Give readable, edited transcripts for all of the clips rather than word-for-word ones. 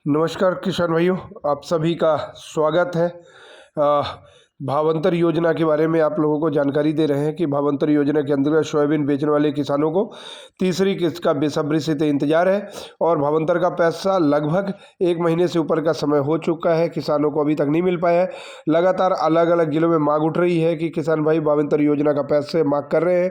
नमस्कार किसान भाइयों, आप सभी का स्वागत है। अ, भावांतर योजना के बारे में आप लोगों को जानकारी दे रहे हैं कि भावांतर योजना के अंतर्गत सोयाबीन बेचने वाले किसानों को तीसरी किस्त का बेसब्री से इंतजार है और भावांतर का पैसा लगभग 1 महीने से ऊपर का समय हो चुका है, किसानों को अभी तक नहीं मिल पाया है। लगातार अलग अलग जिलों में मांग उठ रही है कि किसान भाई भावांतर योजना का पैसे मांग कर रहे हैं।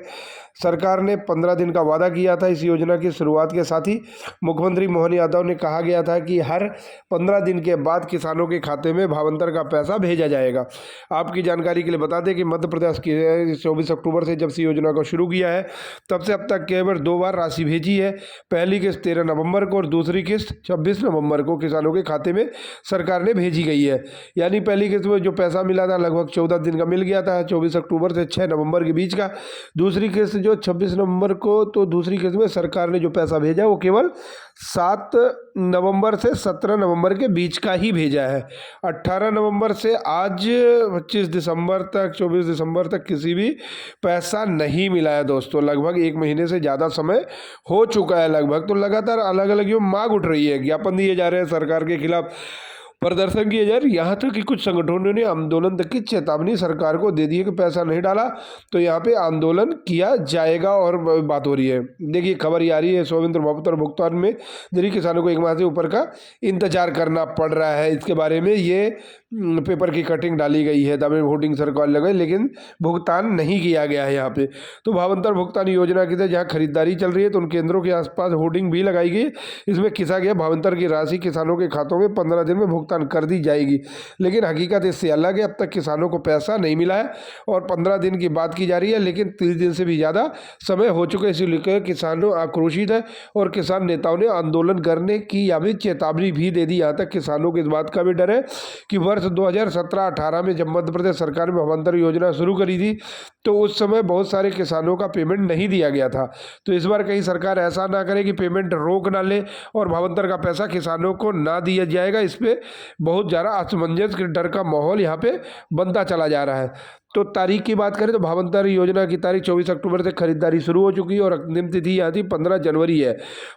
सरकार ने 15 दिन का वादा किया था। इस योजना की शुरुआत के साथ ही मुख्यमंत्री मोहन यादव ने कहा गया था कि हर 15 दिन के बाद किसानों के खाते में भावांतर का पैसा भेजा जाएगा। आपकी जानकारी के लिए बता दें कि मध्य प्रदेश की 24 अक्टूबर से जब से योजना को शुरू किया है तब से अब तक केवल 2 बार राशि भेजी है। पहली किस्त 13 नवंबर को और दूसरी किस्त 26 नवंबर को किसानों के खाते में सरकार ने भेजी गई है। यानी पहली किस्त में जो पैसा मिला था लगभग 14 दिन का मिल गया था, 24 अक्टूबर से 6 नवंबर के बीच का। दूसरी किस्त जो 26 नवंबर को, तो दूसरी किस्त में सरकार ने जो पैसा भेजा वो केवल 7 नवंबर से 17 नवंबर के बीच का ही भेजा है। 18 नवंबर से आज 25 दिसंबर तक, 24 दिसंबर तक किसी भी पैसा नहीं मिला है दोस्तों। लगभग 1 महीने से ज़्यादा समय हो चुका है लगभग। तो लगातार अलग अलग जो मांग उठ रही है, ज्ञापन दिए जा रहे हैं सरकार के खिलाफ, प्रदर्शन किए जा रहे। यहाँ तक कि कुछ संगठनों ने आंदोलन तक की चेतावनी सरकार को दे दी है कि पैसा नहीं डाला तो यहाँ पे आंदोलन किया जाएगा। और बात हो रही है, देखिए खबर ये आ रही है, सोयाबीन भावांतर भुगतान में जिन किसानों को 1 माह से ऊपर का इंतजार करना पड़ रहा है। इसके बारे में ये पेपर की कटिंग डाली गई है, दावे होर्डिंग सरकार लगाई, लेकिन भुगतान नहीं किया गया है यहाँ पे। तो भावांतर भुगतान योजना के तहत जहाँ खरीदारी चल रही है तो उन केंद्रों के आसपास होर्डिंग भी लगाई गई। इसमें किसा गया भावांतर की राशि किसानों के खातों में 15 दिन में भुगतान कर दी जाएगी। लेकिन हकीकत इससे अलग है। अब तक किसानों को पैसा नहीं मिला है और 15 दिन की बात की जा रही है, लेकिन 30 दिन से भी ज़्यादा समय हो चुका है। इसीलिए किसानों आक्रोशित है और किसान नेताओं ने आंदोलन करने की अभी चेतावनी भी दे दी। यहाँ तक किसानों को इस बात का भी डर है कि वर्ष 2017-18 में जब मध्य प्रदेश सरकार ने भावांतर योजना शुरू करी थी तो उस समय बहुत सारे किसानों का पेमेंट नहीं दिया गया था। तो इस बार कहीं सरकार ऐसा ना करे कि पेमेंट रोक ना ले और भावांतर का पैसा किसानों को ना दिया जाएगा। इस पर बहुत ज़्यादा असमंजस के डर का माहौल यहाँ पे बनता चला जा रहा है। तो तारीख की बात करें तो भावांतर योजना की तारीख 24 अक्टूबर से खरीदारी शुरू हो चुकी है और अंतिम तिथि यहाँ थी 15 जनवरी है।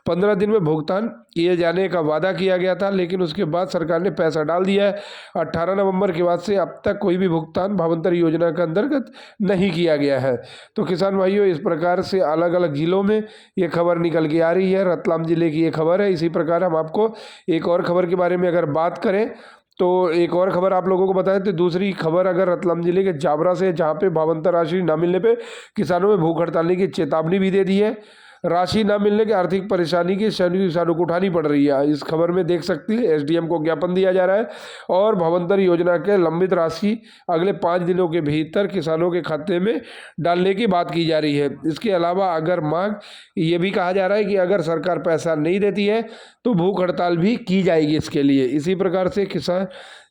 15 दिन में भुगतान किए जाने का वादा किया गया था, लेकिन उसके बाद सरकार ने पैसा डाल दिया है। 18 नवंबर के बाद से अब तक कोई भी भुगतान भावांतर योजना के अंतर्गत नहीं किया गया है। तो किसान भाइयों, इस प्रकार से अलग अलग जिलों में ये खबर निकल के आ रही है। रतलाम जिले की ये खबर है। इसी प्रकार हम आपको एक और खबर के बारे में अगर बात करें तो एक और खबर आप लोगों को बताएं तो दूसरी खबर अगर रतलाम जिले के जाबरा से, जहां पे भावांतर राशि न मिलने पे किसानों में भूख हड़ताल की चेतावनी भी दे दी है। राशि न मिलने की आर्थिक परेशानी की किसानों को उठानी पड़ रही है। इस खबर में देख सकते हैं एसडीएम को ज्ञापन दिया जा रहा है और भावांतर योजना के लंबित राशि अगले 5 दिनों के भीतर किसानों के खाते में डालने की बात की जा रही है। इसके अलावा अगर मांग ये भी कहा जा रहा है कि अगर सरकार पैसा नहीं देती है तो भूख हड़ताल भी की जाएगी इसके लिए। इसी प्रकार से किसान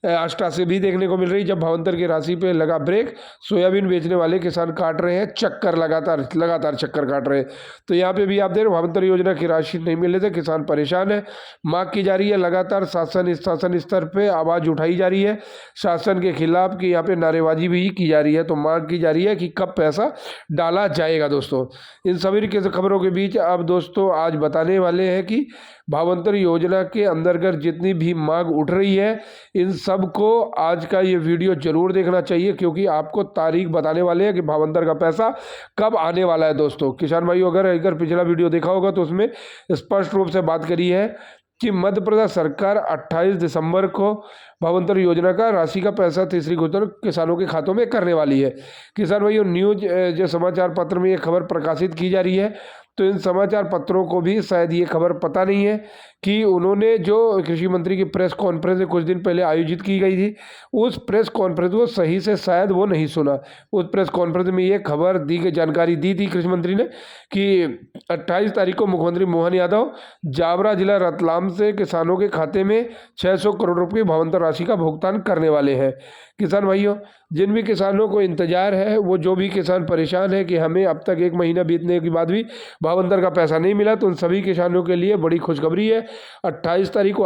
आष्टा से भी देखने को मिल रही, जब भावांतर की राशि पे लगा ब्रेक, सोयाबीन बेचने वाले किसान काट रहे हैं चक्कर, लगातार चक्कर काट रहे हैं। तो यहाँ पे भी आप देख रहे भावांतर योजना की राशि नहीं मिलने से किसान परेशान है। मांग की जा रही है लगातार, शासन स्तर पे आवाज़ उठाई जा रही है शासन के खिलाफ कि यहाँ पे नारेबाजी भी की जा रही है। तो मांग की जा रही है कि कब पैसा डाला जाएगा। दोस्तों, इन सभी खबरों के बीच अब दोस्तों आज बताने वाले हैं कि भावांतर योजना के अंतर्गत जितनी भी मांग उठ रही है इन सबको आज का ये वीडियो जरूर देखना चाहिए, क्योंकि आपको तारीख बताने वाले हैं कि भावांतर का पैसा कब आने वाला है। दोस्तों, किसान भाइयों, अगर पिछला वीडियो देखा होगा तो उसमें स्पष्ट रूप से बात करी है कि मध्य प्रदेश सरकार 28 दिसंबर को भावांतर योजना का राशि का पैसा तीसरी किस्त किसानों के खातों में करने वाली है। किसान भाइयों, न्यूज जो समाचार पत्र में ये खबर प्रकाशित की जा रही है, तो इन समाचार पत्रों को भी शायद ये खबर पता नहीं है कि उन्होंने जो कृषि मंत्री की प्रेस कॉन्फ्रेंस कुछ दिन पहले आयोजित की गई थी, उस प्रेस कॉन्फ्रेंस को सही से शायद वो नहीं सुना। उस प्रेस कॉन्फ्रेंस में ये खबर जानकारी दी थी कृषि मंत्री ने कि 28 तारीख को मुख्यमंत्री मोहन यादव जावरा जिला रतलाम से किसानों के खाते में 600 करोड़ रुपये भावांतर राशि का भुगतान करने वाले हैं। किसान भाइयों, जिन भी किसानों को इंतजार है, वो जो भी किसान परेशान है कि हमें अब तक 1 महीना बीतने के बाद भी भावांतर का पैसा नहीं मिला, तो उन सभी किसानों के लिए बड़ी खुशखबरी है। 28 तारीख को